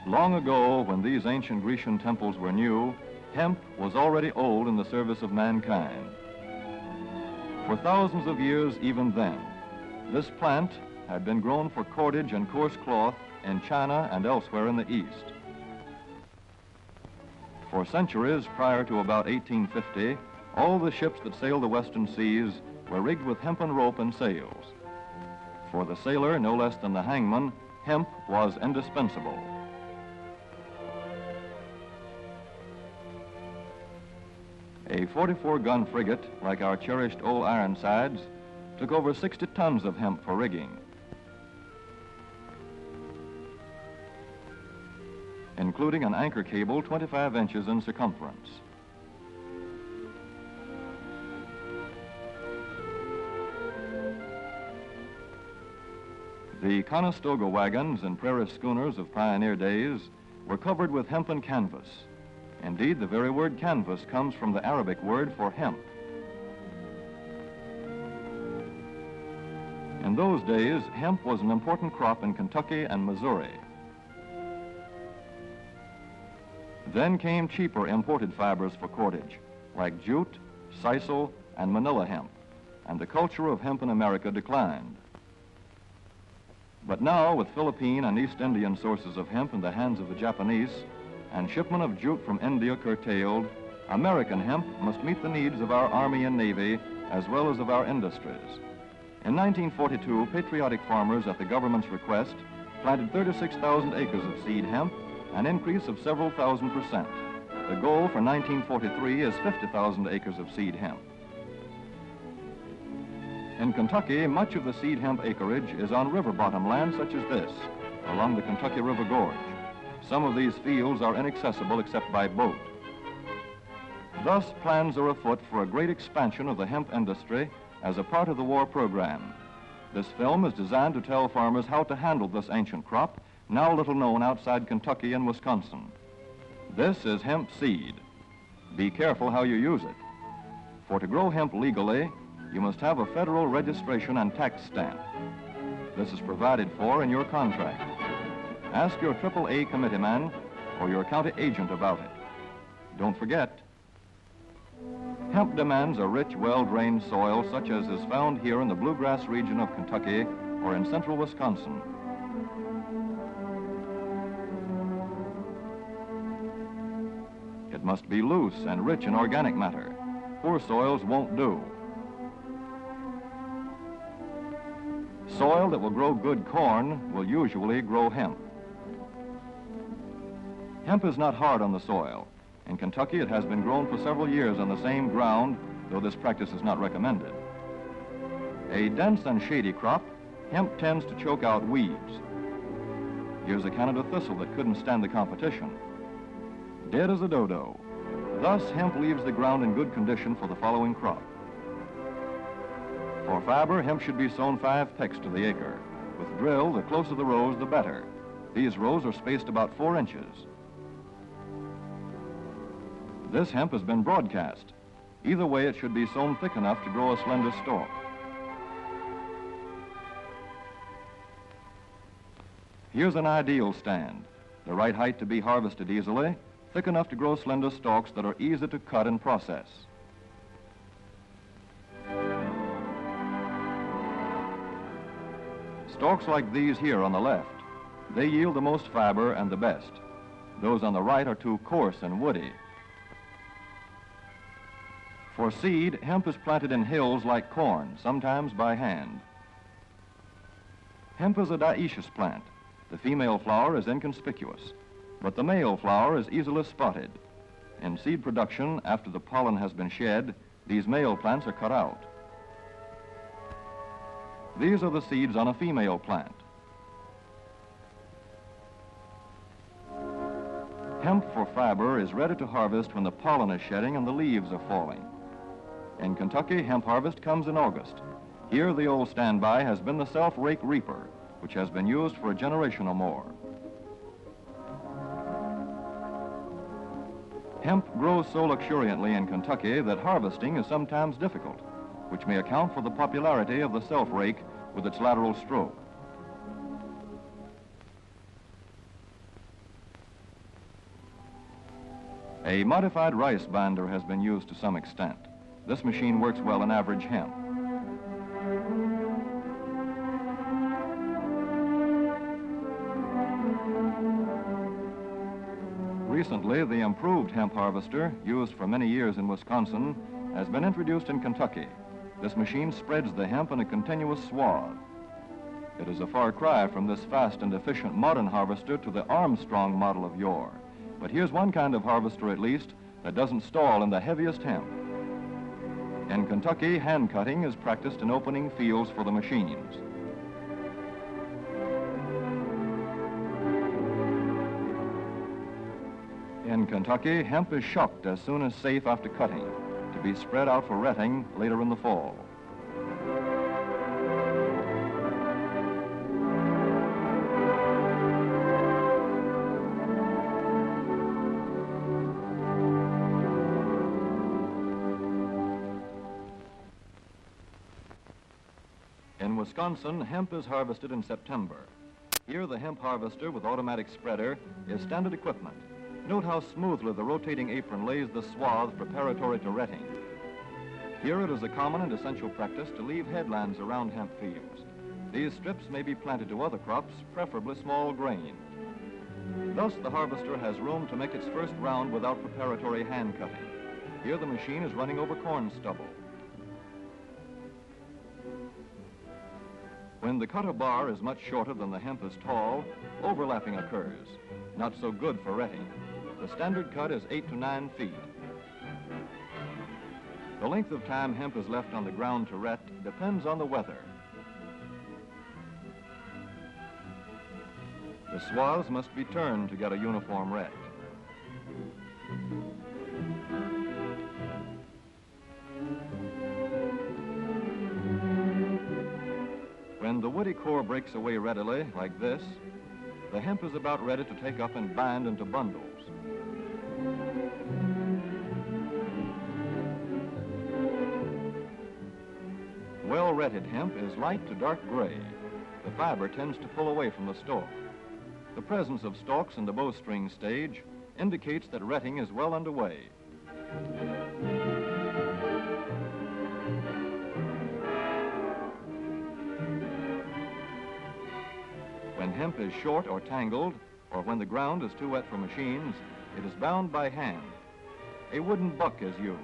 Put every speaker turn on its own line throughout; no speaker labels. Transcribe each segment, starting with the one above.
Long ago, when these ancient Grecian temples were new, hemp was already old in the service of mankind. For thousands of years even then, this plant had been grown for cordage and coarse cloth in China and elsewhere in the East. For centuries prior to about 1850, all the ships that sailed the western seas were rigged with hempen rope and sails. For the sailor, no less than the hangman, hemp was indispensable. A 44-gun frigate, like our cherished old Ironsides, took over 60 tons of hemp for rigging, including an anchor cable 25 inches in circumference. The Conestoga wagons and prairie schooners of pioneer days were covered with hempen canvas. Indeed, the very word canvas comes from the Arabic word for hemp. In those days, hemp was an important crop in Kentucky and Missouri. Then came cheaper imported fibers for cordage, like jute, sisal, and manila hemp, and the culture of hemp in America declined. But now, with Philippine and East Indian sources of hemp in the hands of the Japanese, and shipment of jute from India curtailed, American hemp must meet the needs of our Army and Navy as well as of our industries. In 1942, patriotic farmers at the government's request planted 36,000 acres of seed hemp, an increase of several thousand%. The goal for 1943 is 50,000 acres of seed hemp. In Kentucky, much of the seed hemp acreage is on river bottom land such as this, along the Kentucky River Gorge. Some of these fields are inaccessible except by boat. Thus, plans are afoot for a great expansion of the hemp industry as a part of the war program. This film is designed to tell farmers how to handle this ancient crop, now little known outside Kentucky and Wisconsin. This is hemp seed. Be careful how you use it. For to grow hemp legally, you must have a federal registration and tax stamp. This is provided for in your contract. Ask your AAA committeeman or your county agent about it. Don't forget, hemp demands a rich, well-drained soil such as is found here in the bluegrass region of Kentucky or in central Wisconsin. It must be loose and rich in organic matter. Poor soils won't do. Soil that will grow good corn will usually grow hemp. Hemp is not hard on the soil. In Kentucky, it has been grown for several years on the same ground, though this practice is not recommended. A dense and shady crop, hemp tends to choke out weeds. Here's a Canada thistle that couldn't stand the competition. Dead as a dodo. Thus, hemp leaves the ground in good condition for the following crop. For fiber, hemp should be sown 5 pecks to the acre. With drill, the closer the rows, the better. These rows are spaced about 4 inches. This hemp has been broadcast. Either way, it should be sown thick enough to grow a slender stalk. Here's an ideal stand. The right height to be harvested easily, thick enough to grow slender stalks that are easy to cut and process. Stalks like these here on the left, they yield the most fiber and the best. Those on the right are too coarse and woody. For seed, hemp is planted in hills like corn, sometimes by hand. Hemp is a dioecious plant. The female flower is inconspicuous, but the male flower is easily spotted. In seed production, after the pollen has been shed, these male plants are cut out. These are the seeds on a female plant. Hemp for fiber is ready to harvest when the pollen is shedding and the leaves are falling. In Kentucky, hemp harvest comes in August. Here, the old standby has been the self-rake reaper, which has been used for a generation or more. Hemp grows so luxuriantly in Kentucky that harvesting is sometimes difficult, which may account for the popularity of the self-rake with its lateral stroke. A modified rice binder has been used to some extent. This machine works well in average hemp. Recently, the improved hemp harvester, used for many years in Wisconsin, has been introduced in Kentucky. This machine spreads the hemp in a continuous swath. It is a far cry from this fast and efficient modern harvester to the Armstrong model of yore. But here's one kind of harvester, at least, that doesn't stall in the heaviest hemp. In Kentucky, hand cutting is practiced in opening fields for the machines. In Kentucky, hemp is shucked as soon as safe after cutting, to be spread out for retting later in the fall. In Wisconsin, hemp is harvested in September. Here, the hemp harvester with automatic spreader is standard equipment. Note how smoothly the rotating apron lays the swath preparatory to retting. Here it is a common and essential practice to leave headlands around hemp fields. These strips may be planted to other crops, preferably small grain. Thus, the harvester has room to make its first round without preparatory hand cutting. Here the machine is running over corn stubble. When the cutter bar is much shorter than the hemp is tall, overlapping occurs. Not so good for retting. The standard cut is 8 to 9 feet. The length of time hemp is left on the ground to ret depends on the weather. The swaths must be turned to get a uniform ret. When the woody core breaks away readily, like this, the hemp is about ready to take up and bind into bundles. Well-retted hemp is light to dark gray. The fiber tends to pull away from the stalk. The presence of stalks in the bowstring stage indicates that retting is well underway. When hemp is short or tangled, or when the ground is too wet for machines, it is bound by hand. A wooden buck is used.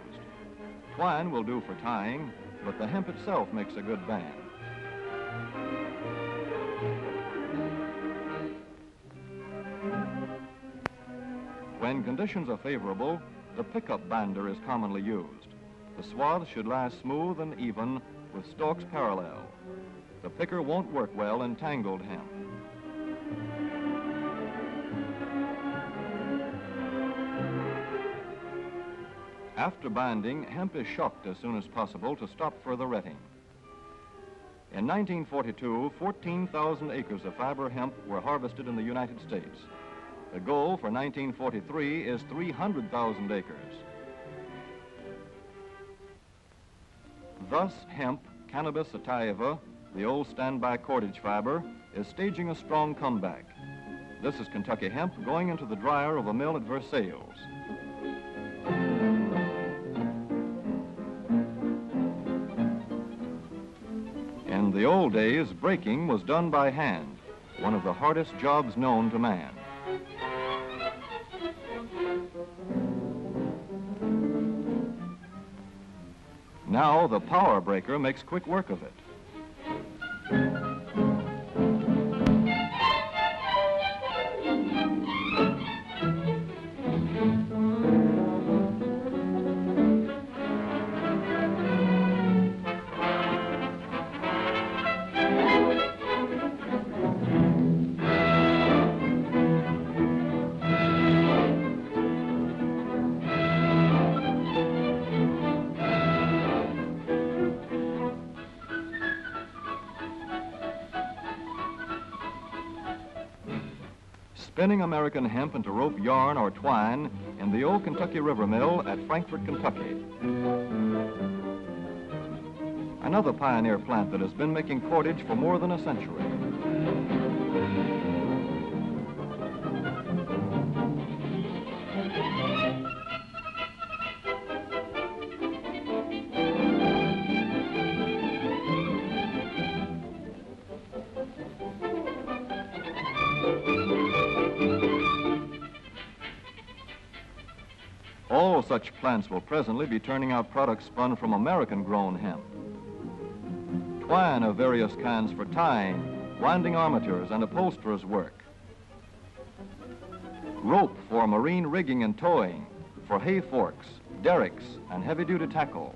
Twine will do for tying, but the hemp itself makes a good band. When conditions are favorable, the pickup binder is commonly used. The swaths should lie smooth and even with stalks parallel. The picker won't work well in tangled hemp. After binding, hemp is shucked as soon as possible to stop further retting. In 1942, 14,000 acres of fiber hemp were harvested in the United States. The goal for 1943 is 300,000 acres. Thus, hemp, Cannabis sativa, the old standby cordage fiber, is staging a strong comeback. This is Kentucky hemp going into the dryer of a mill at Versailles. In the old days, breaking was done by hand, one of the hardest jobs known to man. Now the power breaker makes quick work of it. Spinning American hemp into rope yarn or twine in the old Kentucky River Mill at Frankfort, Kentucky. Another pioneer plant that has been making cordage for more than a century. All such plants will presently be turning out products spun from American-grown hemp. Twine of various kinds for tying, winding armatures, and upholsterers' work. Rope for marine rigging and towing, for hay forks, derricks, and heavy-duty tackle.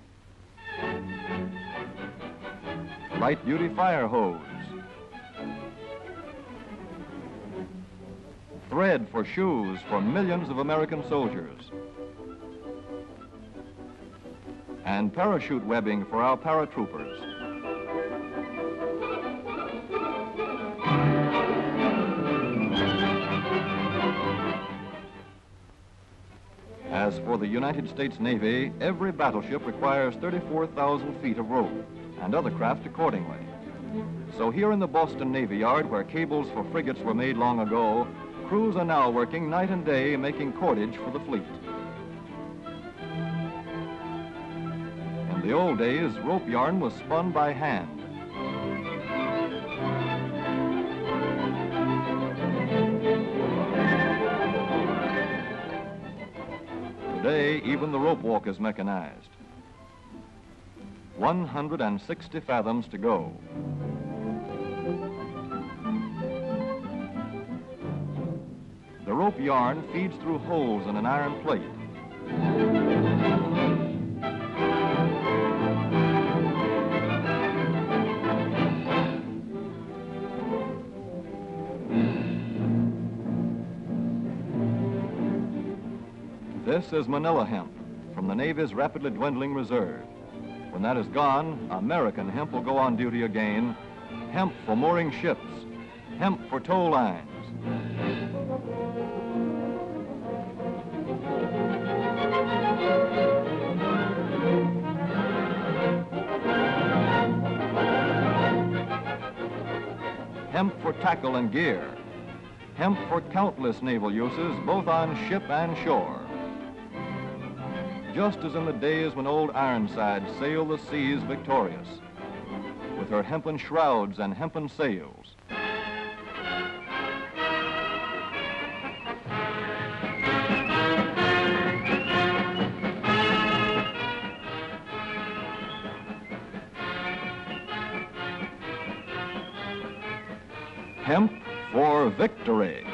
Light-duty fire hose. Thread for shoes for millions of American soldiers. And parachute webbing for our paratroopers. As for the United States Navy, every battleship requires 34,000 feet of rope, and other craft accordingly. So here in the Boston Navy Yard, where cables for frigates were made long ago, crews are now working night and day making cordage for the fleet. In the old days, rope yarn was spun by hand. Today, even the rope walk is mechanized. 160 fathoms to go. The rope yarn feeds through holes in an iron plate. This is Manila hemp from the Navy's rapidly dwindling reserve. When that is gone, American hemp will go on duty again. Hemp for mooring ships, hemp for tow lines. Hemp for tackle and gear. Hemp for countless naval uses, both on ship and shore. Just as in the days when old Ironside sailed the seas victorious, with her hempen shrouds and hempen sails. Hemp for victory.